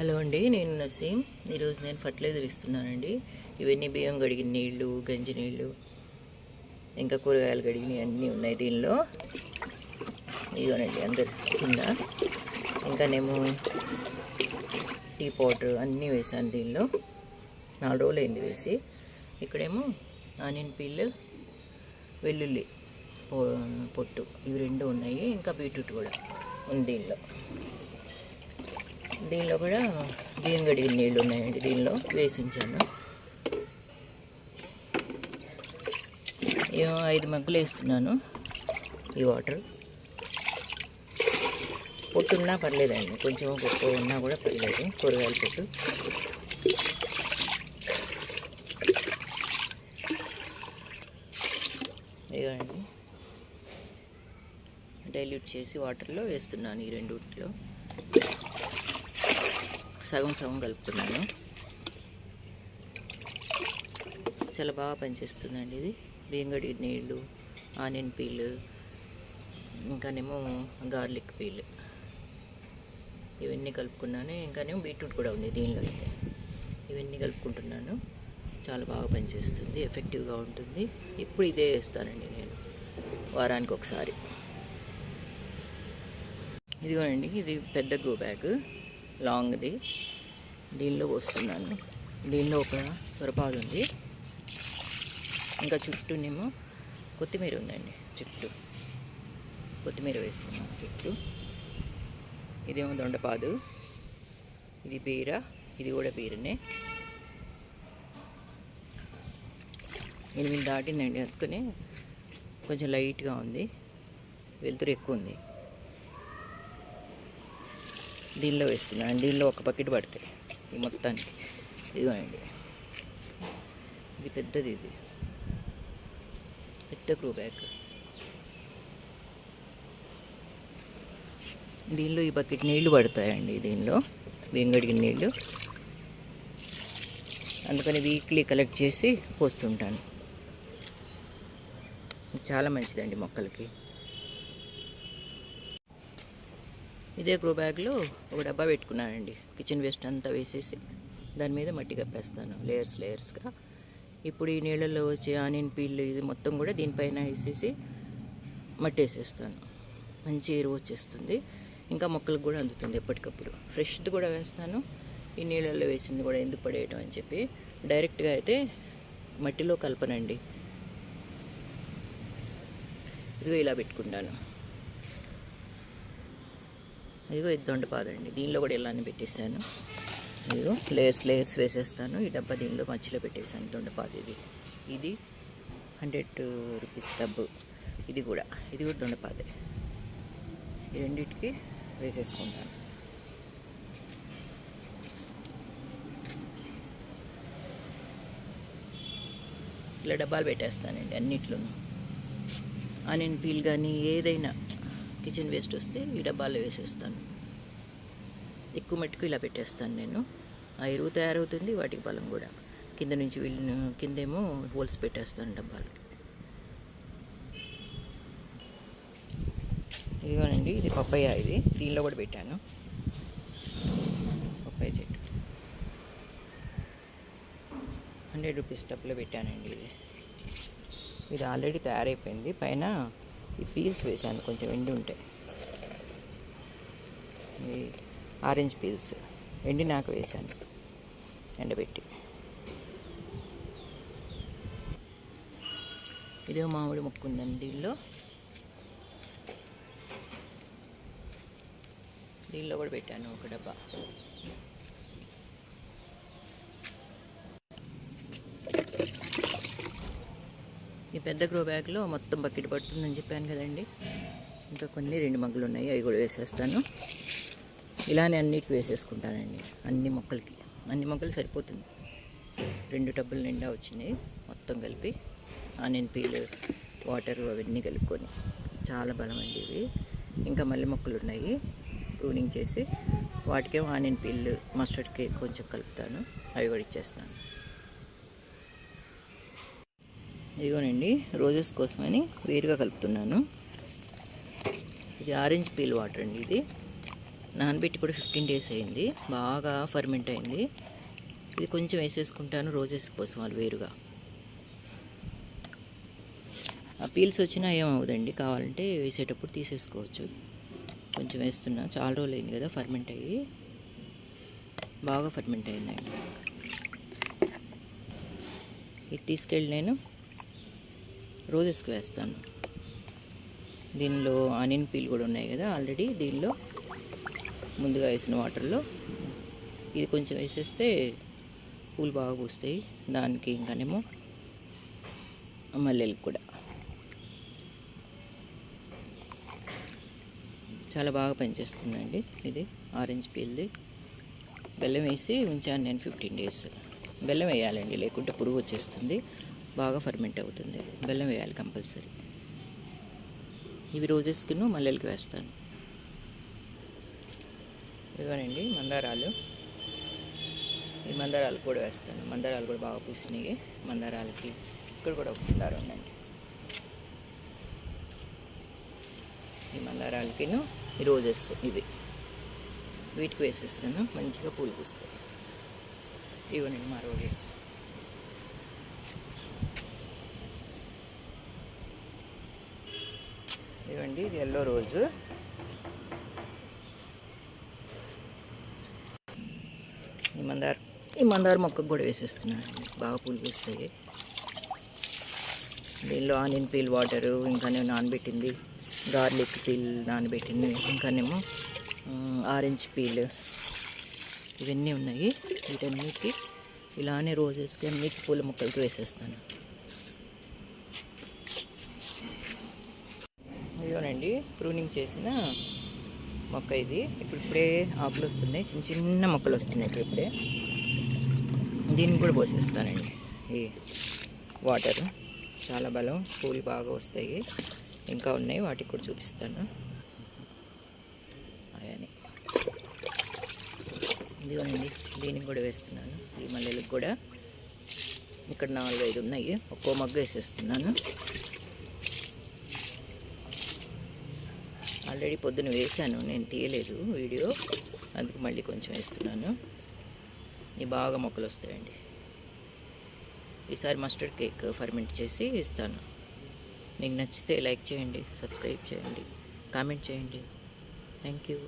Hello అండి, నేను నసీం. ఈరోజు నేను ఫర్టిలైజర్ ఇస్తున్నానండి. ఇవన్నీ బియ్యం కడిగిన నీళ్ళు, గంజి నీళ్ళు, ఇంకా కూరగాయలు కడిగినవి అన్నీ ఉన్నాయి దీనిలో. ఇదిగోనండి అందరు కింద. ఇంకానేమో టీ పౌడర్ అన్నీ వేసాను దీనిలో. 4 రోజులు అయింది వేసి. ఇక్కడేమో ఆనియన్ పీల్, వెల్లుల్లి పొట్టు, ఇవి 2 ఉన్నాయి. ఇంకా బీట్రూట్ కూడా ఉంది దీనిలో. దీనిలో కూడా బియ్యం కడిగిన నీళ్ళు ఉన్నాయండి, దీనిలో వేసి ఉంచాను. 5 మగ్గులు వేస్తున్నాను ఈ వాటర్. పొట్టు ఉన్నా పర్లేదండి, కొంచెం పొట్టు ఉన్నా కూడా పర్లేదు, కూరగాయల పొట్టు. ఇదిగోండి డైల్యూట్ చేసి వాటర్లో వేస్తున్నాను. ఈ 2 సగం సగం కలుపుతున్నాను. చాలా బాగా పనిచేస్తుందండి ఇది. బియ్యం కడిగిన నీళ్ళు, ఆనియన్ పీల్, ఇంకానేమో గార్లిక్ పీల్, ఇవన్నీ కలుపుకున్నాను. ఇంకానేమో బీట్రూట్ కూడా ఉంది దీనిలో అయితే. ఇవన్నీ కలుపుకుంటున్నాను. చాలా బాగా పనిచేస్తుంది, ఎఫెక్టివ్గా ఉంటుంది. ఇప్పుడు ఇదే వేస్తానండి నేను వారానికి ఒకసారి. ఇదిగోనండి, ఇది పెద్ద గ్రో బ్యాగ్, లాంగ్ది. దీనిలో పోస్తున్నాను. దీనిలో ఒక సొరపాదు ఉంది, ఇంకా చుట్టూనేమో కొత్తిమీర ఉందండి. చుట్టూ కొత్తిమీర వేసుకున్నాను చుట్టూ. ఇదేమో దొండపాదు, ఇది బీర, ఇది కూడా బీరనే. 8 దాటిందండి, అందుకని కొంచెం లైట్గా ఉంది, వెలుతురు ఎక్కువ ఉంది. దీనిలో వేస్తున్నాను. దీనిలో ఒక బకెట్ పడతాయి ఈ మొత్తానికి. ఇదిగోండి, ఇది పెద్దది, ఇది పెద్ద గ్రో బ్యాగ్. దీనిలో ఈ బకెట్ నీళ్లు పడతాయండి, దీనిలో బియ్యం కడిగిన నీళ్ళు. అందుకని వీక్లీ కలెక్ట్ చేసి పోస్తుంటాను. చాలా మంచిదండి మొక్కలకి. ఇదే గ్రో బ్యాగ్లో ఒక డబ్బా పెట్టుకున్నానండి. కిచెన్ వేస్ట్ అంతా వేసేసి దాని మీద మట్టి కప్పేస్తాను లేయర్స్గా. ఇప్పుడు ఈ నీళ్ళల్లో వచ్చే ఆనియన్ పీల్ ఇది మొత్తం కూడా దీనిపైన వేసేసి మట్టి వేసేస్తాను. మంచి ఎరువు వచ్చేస్తుంది, ఇంకా మొక్కలకు కూడా అందుతుంది ఎప్పటికప్పుడు. ఫ్రెష్ది కూడా వేస్తాను. ఈ నీళ్ళల్లో వేసింది కూడా ఎందుకు పడేయటం అని చెప్పి డైరెక్ట్గా అయితే మట్టిలో కలపనండి. ఇదిగో ఇలా పెట్టుకుంటాను. ఇదిగో ఇది దొండపాదండి, దీనిలో కూడా ఇలానే పెట్టేశాను. ఇదిగో లేయర్స్ వేసేస్తాను. ఈ డబ్బా దీనిలో మధ్యలో పెట్టేశాను. దొండపాదు ఇది 100 రూపీస్ డబ్బు. ఇది కూడా దొండపాదే. ఈ రెండింటికి వేసేసుకుంటాను. ఇలా డబ్బాలు పెట్టేస్తానండి అన్నిట్లోనూ. ఆనియన్ పీల్ కానీ ఏదైనా కిచెన్ వేస్ట్ వస్తే ఈ డబ్బాలో వేసేస్తాను. ఎక్కువ మట్టుకు ఇలా పెట్టేస్తాను నేను. ఆ ఎరువు తయారవుతుంది, వాటికి బలం కూడా. కింద నుంచి కిందేమో హోల్స్ పెట్టేస్తాను డబ్బాలకి. ఇదిగోనండి, ఇది పప్పయ్య. ఇది దీనిలో కూడా పెట్టాను, పప్పయ్య చెట్టు. 100 రూపీస్ డబ్బులో పెట్టానండి. ఇది ఆల్రెడీ తయారైపోయింది. పైన ఈ పీల్స్ వేసాను, కొంచెం ఎండి ఉంటాయి. ఈ ఆరెంజ్ పీల్స్ ఎండినాక వేసాను, ఎండబెట్టి. ఇదే మామిడి మొక్క ఉందండి దీనిలో కూడా పెట్టాను ఒక డబ్బా. ఈ పెద్ద గ్రో బ్యాగ్లో మొత్తం బకెట్ పడుతుందని చెప్పాను కదండి. ఇంకా కొన్ని 2 మగ్గులు ఉన్నాయి, అవి కూడా వేసేస్తాను. ఇలానే అన్నిటికి వేసేసుకుంటానండి. అన్ని మొక్కలు సరిపోతుంది. 2 టబ్బుల నిండా వచ్చినాయి మొత్తం కలిపి. ఆనియన్ పీల్, వాటర్ అవన్నీ కలుపుకొని. చాలా బలం అండి ఇవి. ఇంకా మల్లె మొక్కలు ఉన్నాయి, ప్రూనింగ్ చేసి వాటికేమో ఆనియన్ పీల్, మస్టర్డ్కి కొంచెం కలుపుతాను, అవి కూడా ఇచ్చేస్తాను. ఇదిగోనండి, రోజెస్ కోసమని వేరుగా కలుపుతున్నాను. ఇది ఆరెంజ్ పీల్ వాటర్ అండి. ఇది నానబెట్టి కూడా 15 డేస్ అయింది, బాగా ఫర్మెంట్ అయింది. ఇది కొంచెం వేసేసుకుంటాను రోజెస్ కోసం వాళ్ళు వేరుగా. ఆ పీల్స్ వచ్చినా ఏమవుదండి, కావాలంటే వేసేటప్పుడు తీసేసుకోవచ్చు. కొంచెం వేస్తున్నా, చాలా రోజులు అయింది కదా ఫర్మెంట్ అయ్యి, బాగా ఫర్మెంట్ అయిందండి. ఇది తీసుకెళ్ళి నేను రోజెస్కి వేస్తాను. దీనిలో ఆనియన్ పీల్ కూడా ఉన్నాయి కదా ఆల్రెడీ, దీనిలో ముందుగా వేసిన వాటర్లో ఇది కొంచెం వేసేస్తే పూలు బాగా పూస్తాయి. దానికి ఇంకానేమో మల్లెలకు కూడా చాలా బాగా పనిచేస్తుందండి. ఇది ఆరెంజ్ పీల్ది. బెల్లం వేసి ఉంచాను నేను 15 డేస్. బెల్లం వేయాలండి, లేకుంటే పురుగు వచ్చేస్తుంది, బాగా ఫర్మెంట్ అవుతుంది. బెల్లం వేయాలి కంపల్సరీ. ఇవి రోజెస్కిను మల్లెలకి వేస్తాను. ఇవ్వనండి మందారాలు, ఈ మందారాలు కూడా వేస్తాను. మందారాలు కూడా బాగా పూసినాయి. మందారాలకి ఇక్కడ కూడా ఒక మందారం ఉందండి. ఈ మందారాలకిను ఈ రోజెస్ ఇవి వీటికి వేసేస్తాను, మంచిగా పూలు పూస్తాయి. ఇవ్వనండి మా రోజెస్. ఇవ్వండి, ఇది ఎల్లో రోజు. ఈ మందార మొక్కకు కూడా వేసేస్తున్నాను, బాగా పూలు పూస్తాయి. దీనిలో ఆనియన్ పీల్ వాటరు, ఇంకానేమో నానబెట్టింది గార్లిక్ పీల్ నానబెట్టింది, ఇంకానేమో ఆరెంజ్ పీల్, ఇవన్నీ ఉన్నాయి. వీటన్నిటికీ ఇలానే రోజెస్కి అన్నిటికీ పూల మొక్కలకి వేసేస్తాను. ఇదిగోనండి ప్రూనింగ్ చేసిన మొక్క ఇది. ఇప్పుడే ఆకులు వస్తున్నాయి, చిన్న చిన్న మొక్కలు వస్తున్నాయి ఇప్పుడే. దీన్ని కూడా పోసేస్తానండి ఈ వాటర్. చాలా బలం, పూలు బాగా వస్తాయి. ఇంకా ఉన్నాయి, వాటికి కూడా చూపిస్తాను. అవన్నీ ఇదిగోనండి, దీనికి కూడా వేస్తున్నాను. ఈ మల్లెలకు కూడా ఇక్కడ 4-5 ఉన్నాయి, ఒక్కో మగ్గు వేసేస్తున్నాను. ఆల్రెడీ పొద్దున వేసాను, నేను తీయలేదు వీడియో, అందుకు మళ్ళీ కొంచెం వేస్తున్నాను. ఇవి బాగా మొక్కలు వస్తాయండి. ఈసారి మస్టర్డ్ కేక్ ఫర్మెంట్ చేసి ఇస్తాను. మీకు నచ్చితే లైక్ చేయండి, సబ్స్క్రైబ్ చేయండి, కామెంట్ చేయండి. Thank you.